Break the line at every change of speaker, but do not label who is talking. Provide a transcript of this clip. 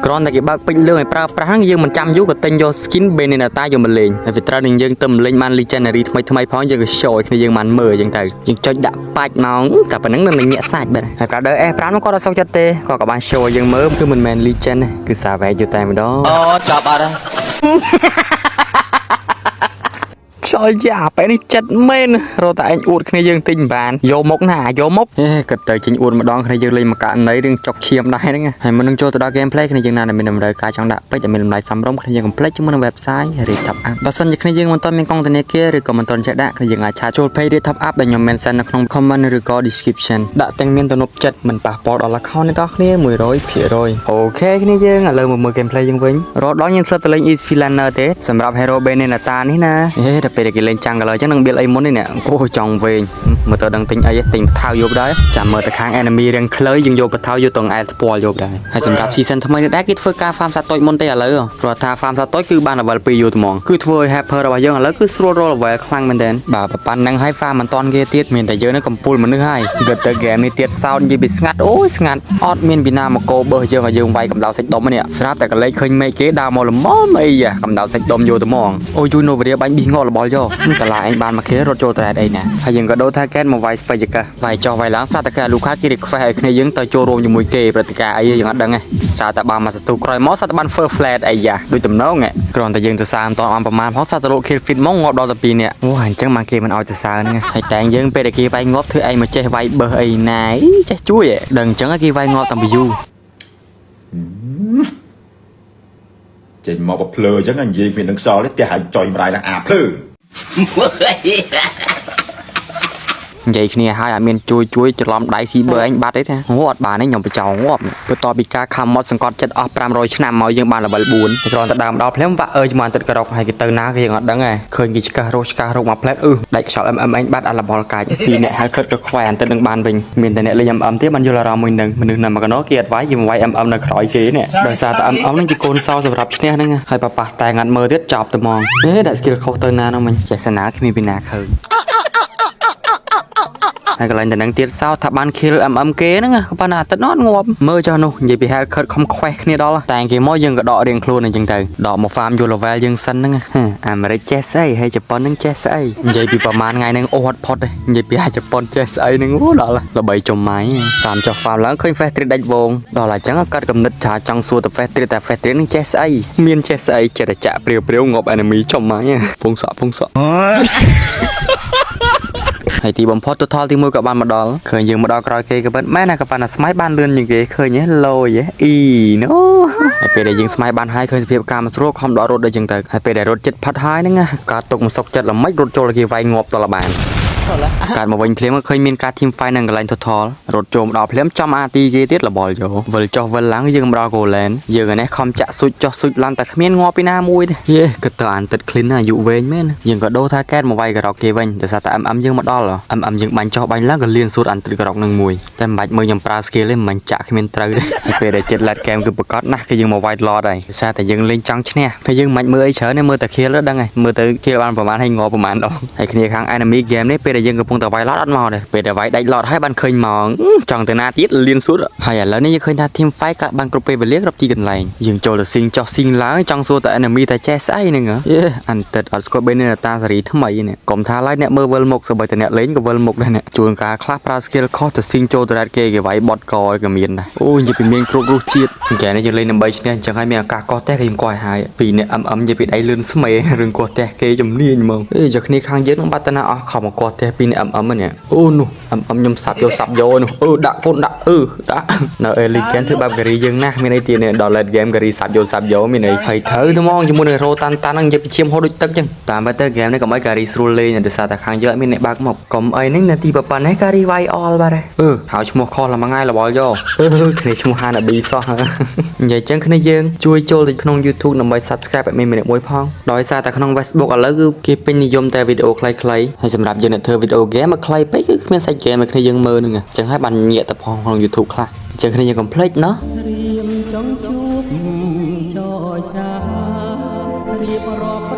ក្រនតែគេបើកពេញលឿងឲ្យប្រើប្រាស់ហ្នឹងយើងមិនចាំយូរក៏ទិញយក skin Benedetta យកមកលេងហើយវាត្រូវនឹងយើងទៅលេងបាន legendary ថ្មីផងយើងក៏ show ឲ្យគ្នាយើងបានមើលអញ្ចឹងទៅយើងចុចដាក់បាច់មកតែប៉ុណ្្នឹងនឹងញាក់សាច់បាទហើយ Brother S5 នោះគាត់អត់សុខចិត្តទេគាត់ក៏បាន show ឲ្យយើងមើលគឺមិនមែន legend ទេគឺ savage យកតែម្ដងអូចាប់អត់ហើយខ្យល់យ៉ាពេលនេះចិត្តមែនរត់តែឯងអួតគ្នាយើងទិញបានយកមុខណាយកមុខគិតទៅចេញអួតម្ដងគ្នាយើងលេងមកករណីរឿងចុកឈាមដែរហ្នឹងហើយមុននឹងចូលទៅដល់ gameplay គ្នាយើងណាដែលមានតម្រូវការចង់ដាក់ពេជ្រឲ្យមានតម្លៃសមរម្យគ្នាយើង complete ជាមួយនឹង website Red Top Up បើសិនជាគ្នាយើងមិនទាន់មានកងធនាគារឬក៏មិនទាន់ចេះដាក់គ្នាយើងអាចឆាតចូល page Red Top Up ដែលខ្ញុំ mention នៅក្នុង comment ឬក៏ description ដាក់ទាំងមានទំនុកចិត្តមិនប៉ះពាល់ដល់ account អ្នកនរគ្នា 100% អូខេគ្នាយើងឥឡូវមកមើល gameplay យើងវិញរត់ដល់យើងធ្លាប់ទៅលេង Easy Laner ទេសម្រាប់ Hero Benedetta នេះណាតែពេលគេលេងចាំងកន្លចឹងនឹង build អីមុននេះអូចង់វិញមើលទៅដឹងទិញអីទិញបថៅយកដែរចាំមើលទៅខាង enemy រៀងខ្លីយើងយកបថៅយកតងអែលថ្ពាល់យកដែរហើយសម្រាប់ season ថ្មីនេះដែរគេធ្វើការ farm សាតុយមុនទេឥឡូវព្រោះថា farm សាតុយគឺបាន level 2យូរត្មងគឺធ្វើឲ្យ helper របស់យើងឥឡូវគឺស្រួល roll level ខ្លាំងមែនទែនបាទប៉ុណ្្នឹងហើយ farm មិនតាន់គេទៀតមានតែយើងនឹងកំពូលមនុស្សហើយគិតទៅ game នេះទៀត sound និយាយពីស្ងាត់អូយស្ងាត់អត់មានពីណាមកកោបើយើងឲ្យយើងវាយកម្ដៅសាច់ដុំនេះស្រាប់តែកលេចឃើញមេឃគេដើរមកល្មមអីកម្ដៅសាច់ដុំយកត្មងអូយយូណូវរីបាញ់ប៊ីងក់របល់យកកាឡាឯងបានមកគេរត់ចូលត្រែតអីណាហើយយើងក៏ដូរថាកែនមកវាយស្បៃចកវាយចុះវាយឡើងស្រាប់តែគេលូខាគេ request ឲ្យគ្នាយើងទៅចូលរួមជាមួយគេព្រឹត្តិការណ៍អីយើងអត់ដឹងទេស្រាប់តែបានមកសទូក្រោយមកស្រាប់តែបាន first flat អីយ៉ាដូចតំណងគ្រាន់តែយើងទៅសារមិនតអមប្រមាណផងស្រាប់តែលោក kill fit មកងាប់ដល់ទៅ2នាក់អូអញ្ចឹងមកគេមិនឲ្យទៅសារហ្នឹងហើយតែយើងពេលដែលគេវាយងាប់ធ្វើអីមកចេះវាយបើសអីណាចេះជួយដឹងអញ្ចឹងគេវាយងាប់តាំងពីយូរ
ចេញមកបភ្លើអញ្ចឹងនិយាយគ្នានឹងខ្យល់ទេផ្ទះឲ្យចុយម្ដាយឡើងអាភ្លើ
និយាយគ្នាហើយអត់មានជួយច្រឡំដៃស៊ីបើឯងបាត់ទេណាអូអត់បានទេខ្ញុំបចោងាប់បន្ទាប់ពីការខំមកសង្កត់ចិត្តអស់500ឆ្នាំមកយើងបាន level 4គ្រាន់តែដើមដល់ភ្លាមវាក់ជាមួយអន្តិតក្រកហើយគេទៅណាគេយើងអត់ដឹងទេឃើញគេឆ្កាស់រកមកផ្លែតដាច់ខ្យល់ MM ឯងបាត់អាលបលកាច់ពីអ្នកហើយខិតក៏ខ្វាយអន្តិតនឹងបានវិញមានតែអ្នកលេង MM ទេបានយល់អារម្មណ៍មួយនឹងមនុស្សនៅមកកណោគេអត់វាយយើងវាយ MM នៅក្រោយគេនេះដោយសារតែ MM នឹងជាកូនសោសម្រាប់ឈ្នះហ្នឹងហើយប៉ះតែងាត់មើលទៀតចប់តែហ្មងដាក់ skill ខុសទៅណានោះមិញចេះសនាគ្មានពីណាឃើញហើយកន្លែងតែនឹងទៀតសោថាបាន kill MM គេហ្នឹងក៏ប៉ុន្តែអាទិត្យនោះអត់ងាប់មើលចុះនោះនិយាយពី health cut ខំខ្វេះគ្នាដល់តែគេមកយើងក៏ដករៀងខ្លួនអញ្ចឹងទៅដកមក farm យក level យើងសិនហ្នឹងអាមេរិកចេះស្អីហើយជប៉ុនហ្នឹងចេះស្អីនិយាយពីប្រហែលថ្ងៃហ្នឹងអូអត់ផុតទេនិយាយពីជប៉ុនចេះស្អីហ្នឹងអូដល់ល្បីចំម៉ៃតាមចុះ farm ឡើងឃើញ face trade ដាច់វងដល់អញ្ចឹងកាត់កំណត់ថាចង់សួរទៅ face trade តែ face trade ហ្នឹងចេះស្អីមានចេះស្អីចេះតែចាក់ព្រាវងាប់ enemy ចំម៉ៃពងសក់ហើយទីបំផុត total ទី1ក៏បានមកដល់ឃើញយើងមកដល់ក្រោយគេក៏ពិតមែនណាក៏ប៉ុន្តែស្មៃបានលឿនជាងគេឃើញហ៎លយអ៊ីណូហើយពេលដែលយើងស្មៃបានហើយឃើញសភាពការមិនស្រួលខំដករត់ដូចចឹងទៅហើយពេលដែលរត់ចិត្តផាត់ហើយហ្នឹងក៏ទុកមកសុកចិត្តល្មិចរត់ចូលគេវាយងាប់តលបានកាត់មកវិញភ្លាមឃើញមានការ team fight នៅកន្លែង total រត់ចូលមកដល់ភ្លាមចំអាទីគេទៀតលបល់យកវិលចុះវិលឡើងយើងមកដល់ Golan យើងនេះខំចាក់ស៊ុចចុះស៊ុចឡើងតែគ្មានងាប់ពីណាមួយទេយេគិតទៅអានទឹក clean អាយុវែងមែនយើងក៏ដូរថាកែតមកវាយការ៉ុកគេវិញដោយសារតែ MM យើងមកដល់ MM យើងបាញ់ចុះបាញ់ឡើងក៏លៀនសួតអានទឹកការ៉ុកនឹងមួយតែមិនបាច់មើលខ្ញុំប្រើ skill ទេមិនចាក់គ្មានត្រូវទេហើយពេលដែលចិត្ត late game គឺប្រកាសណាស់គឺយើងមកវាយ lot ហើយដោយសារតែយើងលេងចង់ឈ្នះហើយយើងមិនមើលអីច្រើនទេមើលតែ kill ដឹងហើយមើលទៅ kill បានប្រហែលហើយងាប់ប្រហែលដងហើយគ្នាខាង enemy game នេះពេលដែលយើងកំពុងតែវាយ lot អត់មកទេពេលដែលវាយដាច់ lot ហើយបានឃើញមកចង់ទៅណាទៀតលៀនសួតហើយឥឡូវនេះយើងឃើញថា team fight ក៏បានគ្រប់ពេលវេលាគ្រប់ទីកន្លែងយើងចូលទៅស៊ីងចុះស៊ីងឡើងចង់សួរតែ enemy តែចេះស្អីហ្នឹងអន្តិតអត់ស្គាល់ Benedetta សេរីថ្មីនេះកុំថាឡើយអ្នកមើលវិលមុខសូម្បីតែអ្នកលេងក៏វិលមុខដែរអ្នកជួនកាលខ្លះប្រើ skill ខុសទៅស៊ីងចូលទៅរ៉ាត់គេវាយ bot ក៏មានដែរអូនិយាយពីមានគ្រប់រសជាតិគេនេះយើងលេងដើម្បីឈ្នះអញ្ចឹងហើយមានឱកាសកោះតែគេអង្គុយហើយពីអ្នក MM និយាយពីដៃលឿនស្មេរឿងកោះតែគេជំនាញហ្មងចុះគ្នាខាងយើងនឹងបាត់តាណាអស់ខំមកកោះតែពីអ្នក MM នេះអូនោះ ខ្ញុំសាប់យកនោះដាក់កូនដាក់ដាក់នៅ elegant ធ្វើបែបការីយើងណាស់មានអីទៀតនេះដល់ late game ការីសាប់យកមានអីហើយត្រូវទៅហ្មងជាមួយនឹងរោតាន់ហ្នឹងនិយាយពីឈាមហូរដូចទឹកចឹងតាមបែបទៅ game នេះកុំឲ្យការីស្រួលលេងដោយសារតែខាងយើងអត់មានអ្នកបើកមកកុំអីហ្នឹងនាទីប៉ុណ្ណេះការីវាយអល់បាទហៅឈ្មោះខុសឡើងមួយថ្ងៃរបល់យកគ្នាឈ្មោះ Hanabi សោះនិយាយចឹងគ្នាយើងជួយចូលទៅក្នុង YouTube ដើម្បី subscribe ឲ្យមានម្នាក់មួយផងដោយសារតែក្នុង Facebook ឥឡូវគឺគេពេញនិយមតែវីដេអូខ្លីៗហើយសម្រាប់យើងអ្នកធ្វើវីដេអូ game មកខ្លីពេកគឺគ្មានសាច់ game ឲ្យគ្នាយើងមើលហ្នឹងអញ្ចឹងហើយបានញាក់ទៅផងក្នុង YouTube ខ្លះអញ្ចឹងគ្នាយើងកុំភ្លេចណោះរៀមចង់ជួបចោចារៀបរាប់